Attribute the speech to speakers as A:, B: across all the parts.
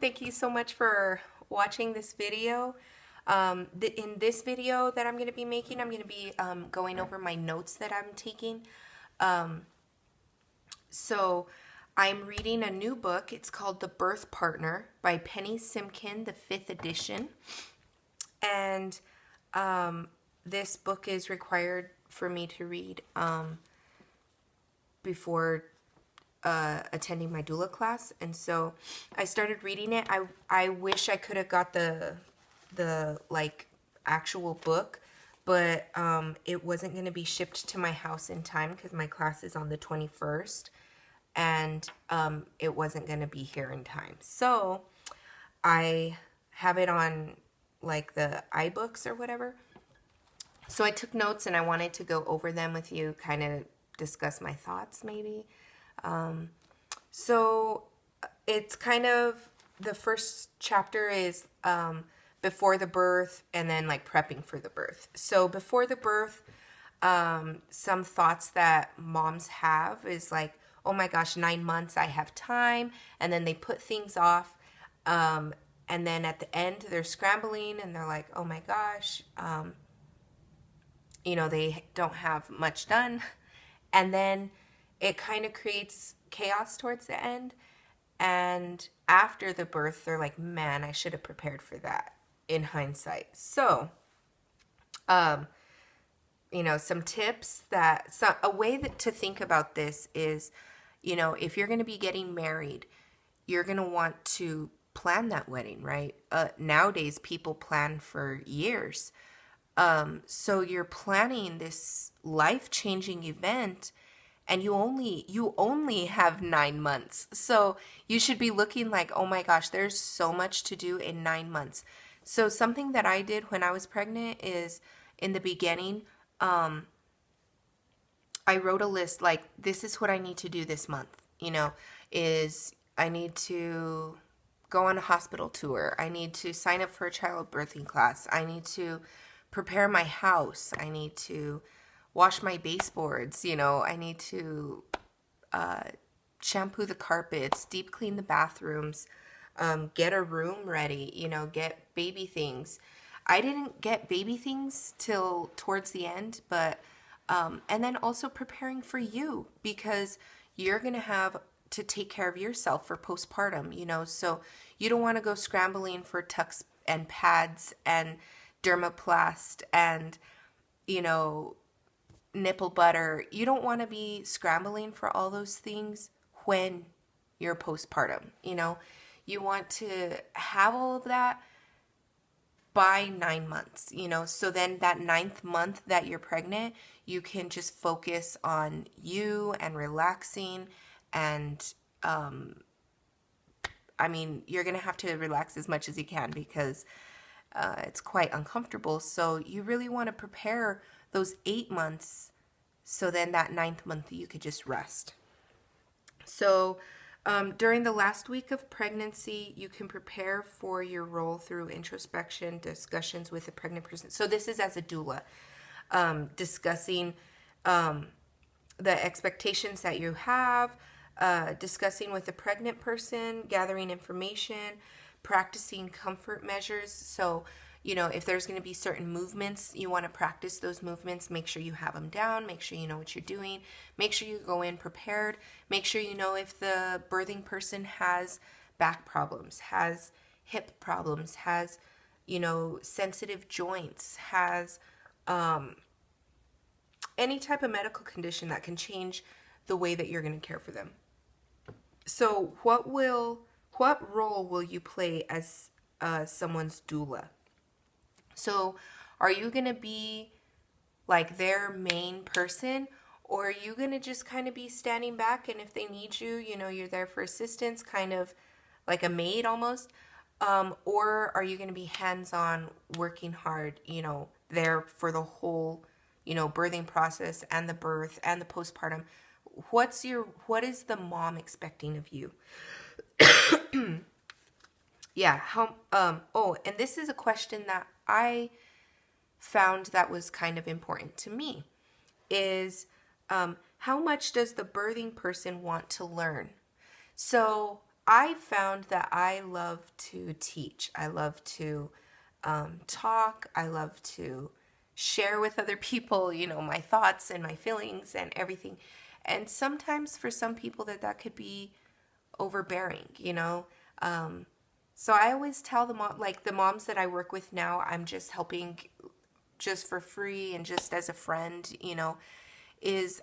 A: Thank you so much for watching this video. In this video that I'm going to be making, I'm going to be going over my notes that I'm taking. Um, so I'm reading a new book. It's called The Birth Partner by Penny Simkin, the 5th edition. And this book is required for me to read before attending my doula class, and so I started reading it. I wish I could have got the like actual book, but it wasn't going to be shipped to my house in time because my class is on the 21st, and it wasn't going to be here in time. So I have it on like the iBooks or whatever. So I took notes and I wanted to go over them with you, kind of discuss my thoughts maybe. So it's kind of, the first chapter is before the birth and then like prepping for the birth. So before the birth, some thoughts that moms have is like, oh my gosh, 9 months, I have time. And then they put things off. And then at the end, they're scrambling and they're like, oh my gosh, they don't have much done. And then it kind of creates chaos towards the end. And after the birth, they're like, man, I should have prepared for that in hindsight. So, some tips a way to think about this is, if you're going to be getting married, you're going to want to plan that wedding, right? Nowadays, people plan for years. So you're planning this life-changing event, and you only have 9 months. So you should be looking like, oh my gosh, there's so much to do in 9 months. So something that I did when I was pregnant is, in the beginning, I wrote a list, like, this is what I need to do this month, is I need to go on a hospital tour. I need to sign up for a childbirthing class. I need to prepare my house. I need to wash my baseboards. I need to shampoo the carpets, deep clean the bathrooms, get a room ready, get baby things. I didn't get baby things till towards the end, but and then also preparing for you, because you're going to have to take care of yourself for postpartum, so you don't want to go scrambling for tucks and pads and dermaplast and, nipple butter. You don't want to be scrambling for all those things when you're postpartum. You want to have all of that by 9 months, so then that 9th month that you're pregnant, you can just focus on you and relaxing. And you're going to have to relax as much as you can, because it's quite uncomfortable. So you really want to prepare those 8 months, so then that 9th month you could just rest. So during the last week of pregnancy, you can prepare for your role through introspection, discussions with the pregnant person. So this is as a doula, discussing the expectations that you have, discussing with the pregnant person, gathering information, practicing comfort measures. So, if there's going to be certain movements, you want to practice those movements. Make sure you have them down. Make sure you know what you're doing. Make sure you go in prepared. Make sure you know if the birthing person has back problems, has hip problems, has, sensitive joints, has any type of medical condition that can change the way that you're going to care for them. So what role will you play as someone's doula? So are you going to be like their main person, or are you going to just kind of be standing back, and if they need you, you're there for assistance, kind of like a maid almost? Or are you going to be hands-on, working hard, there for the whole, birthing process and the birth and the postpartum? What is the mom expecting of you? Yeah. And this is a question that I found that was kind of important to me, is how much does the birthing person want to learn? So I found that I love to teach. I love to talk. I love to share with other people, my thoughts and my feelings and everything. And sometimes for some people that could be overbearing. So I always tell the moms that I work with now, I'm just helping just for free and just as a friend, is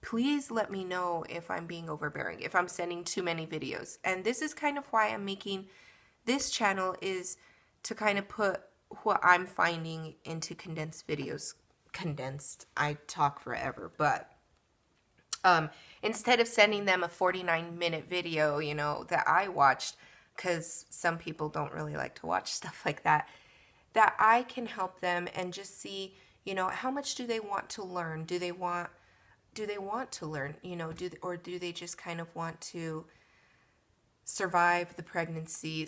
A: please let me know if I'm being overbearing, if I'm sending too many videos. And this is kind of why I'm making this channel, is to kind of put what I'm finding into condensed videos. Condensed, I talk forever, but instead of sending them a 49-minute video, that I watched, because some people don't really like to watch stuff like that I can help them and just see, how much do they want to learn? Do they want to learn, or do they just kind of want to survive the pregnancy,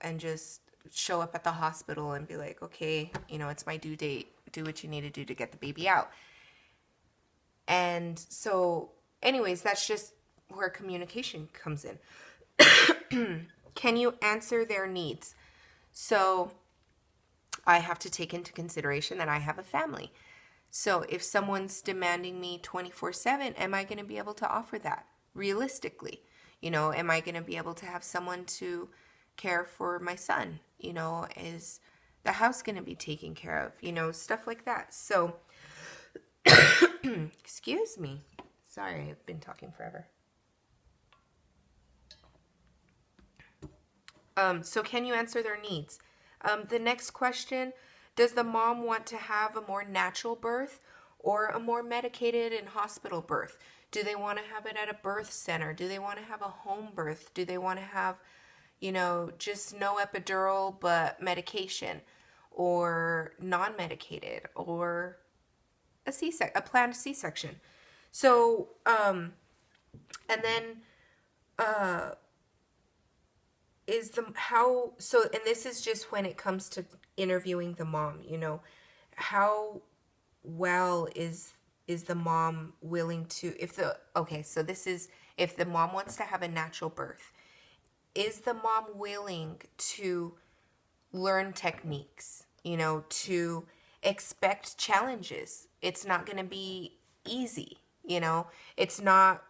A: and just show up at the hospital and be like, okay, it's my due date. Do what you need to do to get the baby out. And so, anyways, that's just where communication comes in. Can you answer their needs? So I have to take into consideration that I have a family. So if someone's demanding me 24/7, am I going to be able to offer that realistically? Am I going to be able to have someone to care for my son? Is the house going to be taken care of? Stuff like that. So, excuse me. Sorry, I've been talking forever. So can you answer their needs? The next question, does the mom want to have a more natural birth or a more medicated and hospital birth? Do they want to have it at a birth center? Do they want to have a home birth? Do they want to have, just no epidural but medication, or non-medicated, or a planned C-section? So, and then, and this is just when it comes to interviewing the mom, how well is the mom willing to, this is if the mom wants to have a natural birth, is the mom willing to learn techniques, to expect challenges? It's not going to be easy, it's not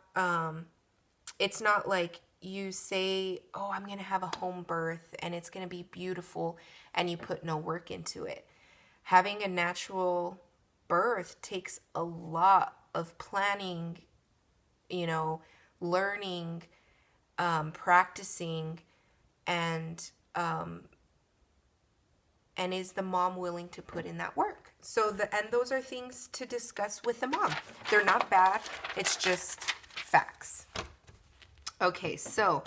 A: like you say, oh, I'm going to have a home birth and it's going to be beautiful, and you put no work into it. Having a natural birth takes a lot of planning, learning, practicing, and is the mom willing to put in that work? And those are things to discuss with the mom. They're not bad. It's just facts. Okay, so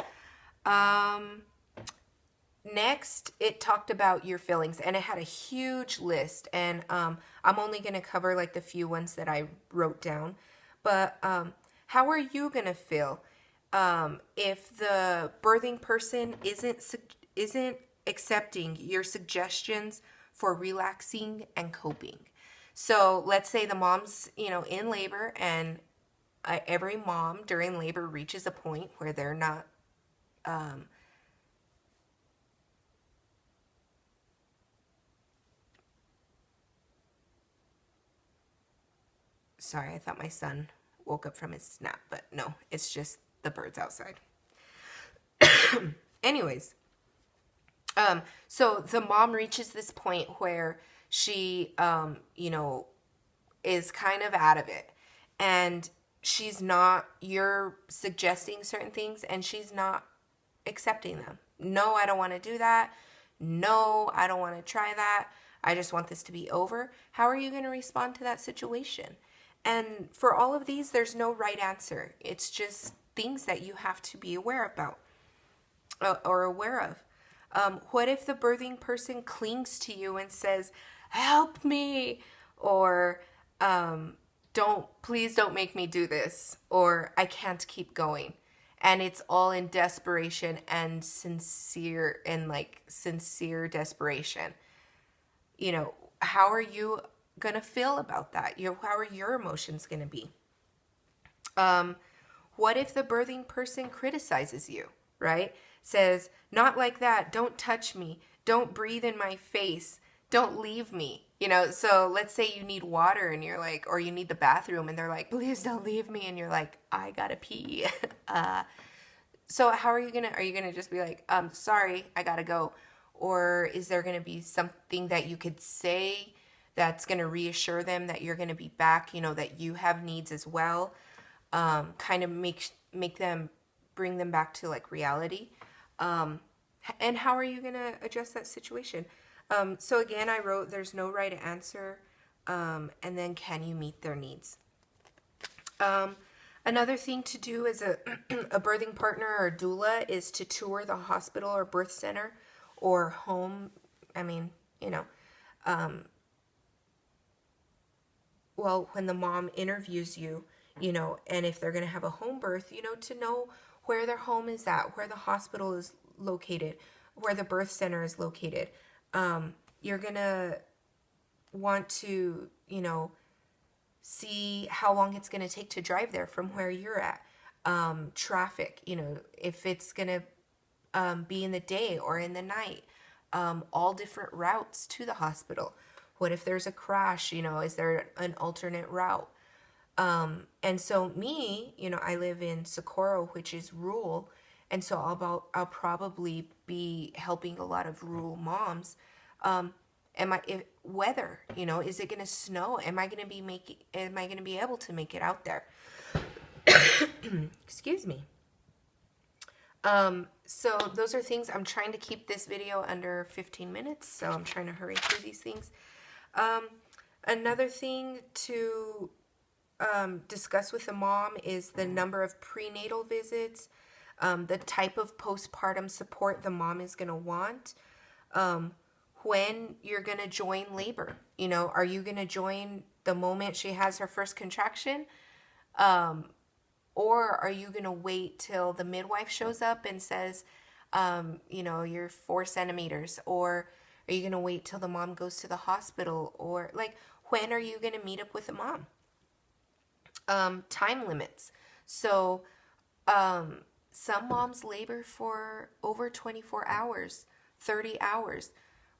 A: next it talked about your feelings, and it had a huge list, and I'm only going to cover like the few ones that I wrote down. But how are you going to feel if the birthing person isn't accepting your suggestions for relaxing and coping? So let's say the mom's, in labor, and every mom during labor reaches a point where they're not sorry, I thought my son woke up from his nap, but no, it's just the birds outside. Anyways, so the mom reaches this point where she is kind of out of it, and you're suggesting certain things and she's not accepting them. No, I don't want to do that. No, I don't want to try that. I just want this to be over. How are you going to respond to that situation? And for all of these, there's no right answer. It's just things that you have to be aware about or aware of. What if the birthing person clings to you and says, help me, or please don't make me do this, or I can't keep going. And it's all in desperation and sincere desperation. How are you going to feel about that? How are your emotions going to be? What if the birthing person criticizes you, right? Says, not like that, don't touch me, don't breathe in my face, don't leave me. You know, so let's say you need water and you're like, or you need the bathroom and they're like, please don't leave me. And you're like, I gotta pee. So how are you gonna just be like, sorry, I gotta go? Or is there gonna be something that you could say that's gonna reassure them that you're gonna be back, you know, that you have needs as well? Kind of make them, bring them back to like reality. And how are you gonna address that situation? So again, I wrote, there's no right answer. And then can you meet their needs? Another thing to do as a, a birthing partner or doula is to tour the hospital or birth center or home. I mean, you know, well, when the mom interviews you, you know, and if they're going to have a home birth, you know, to know where their home is at, where the hospital is located, where the birth center is located. You're going to want to, you know, see how long it's going to take to drive there from where you're at. Traffic, you know, if it's going to be in the day or in the night, all different routes to the hospital. What if there's a crash, you know, is there an alternate route? And so me, you know, I live in Socorro, which is rural. And so I'll probably be helping a lot of rural moms. Weather, you know, is it going to snow? Am I going to be able to make it out there? Excuse me. So those are things. I'm trying to keep this video under 15 minutes. So I'm trying to hurry through these things. Another thing to discuss with the mom is the number of prenatal visits, the type of postpartum support the mom is going to want, when you're going to join labor. You know, are you going to join the moment she has her first contraction? Or are you going to wait till the midwife shows up and says, you know, you're 4 centimeters? Or are you going to wait till the mom goes to the hospital? Or like, when are you going to meet up with the mom? Time limits. So, some moms labor for over 24 hours, 30 hours.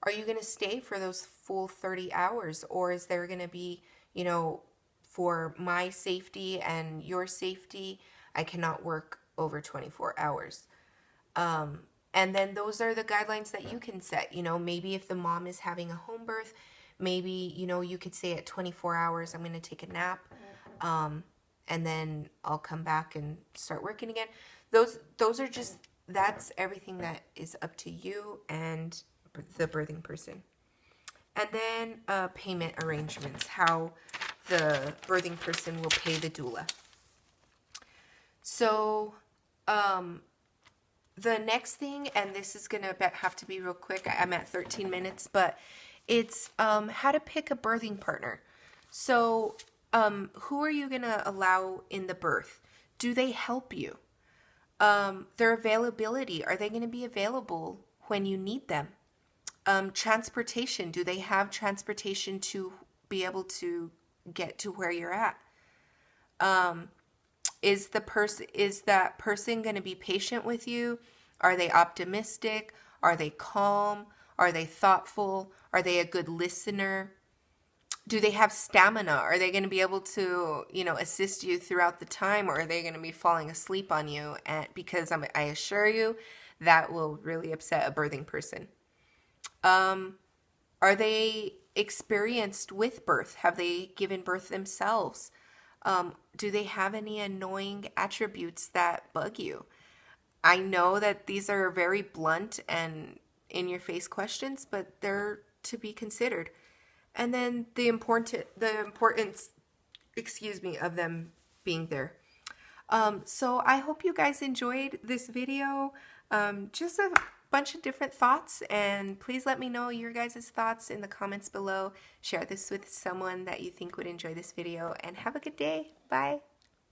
A: Are you going to stay for those full 30 hours? Or is there going to be, you know, for my safety and your safety, I cannot work over 24 hours. And then those are the guidelines that you can set. You know, maybe if the mom is having a home birth, maybe, you know, you could say at 24 hours, I'm going to take a nap. And then I'll come back and start working again. Those are just, that's everything that is up to you and the birthing person. And then payment arrangements, how the birthing person will pay the doula. So the next thing, and this is going to have to be real quick, I'm at 13 minutes, but it's how to pick a birthing partner. So who are you going to allow in the birth? Do they help you? Their availability, are they going to be available when you need them? Transportation, do they have transportation to be able to get to where you're at? Is that person going to be patient with you? Are they optimistic? Are they calm? Are they thoughtful? Are they a good listener? Do they have stamina? Are they going to be able to, you know, assist you throughout the time, or are they going to be falling asleep on you? Because I assure you, that will really upset a birthing person. Are they experienced with birth? Have they given birth themselves? Do they have any annoying attributes that bug you? I know that these are very blunt and in-your-face questions, but they're to be considered. And then the importance, of them being there. So I hope you guys enjoyed this video. Just a bunch of different thoughts, and please let me know your guys' thoughts in the comments below. Share this with someone that you think would enjoy this video, and have a good day. Bye.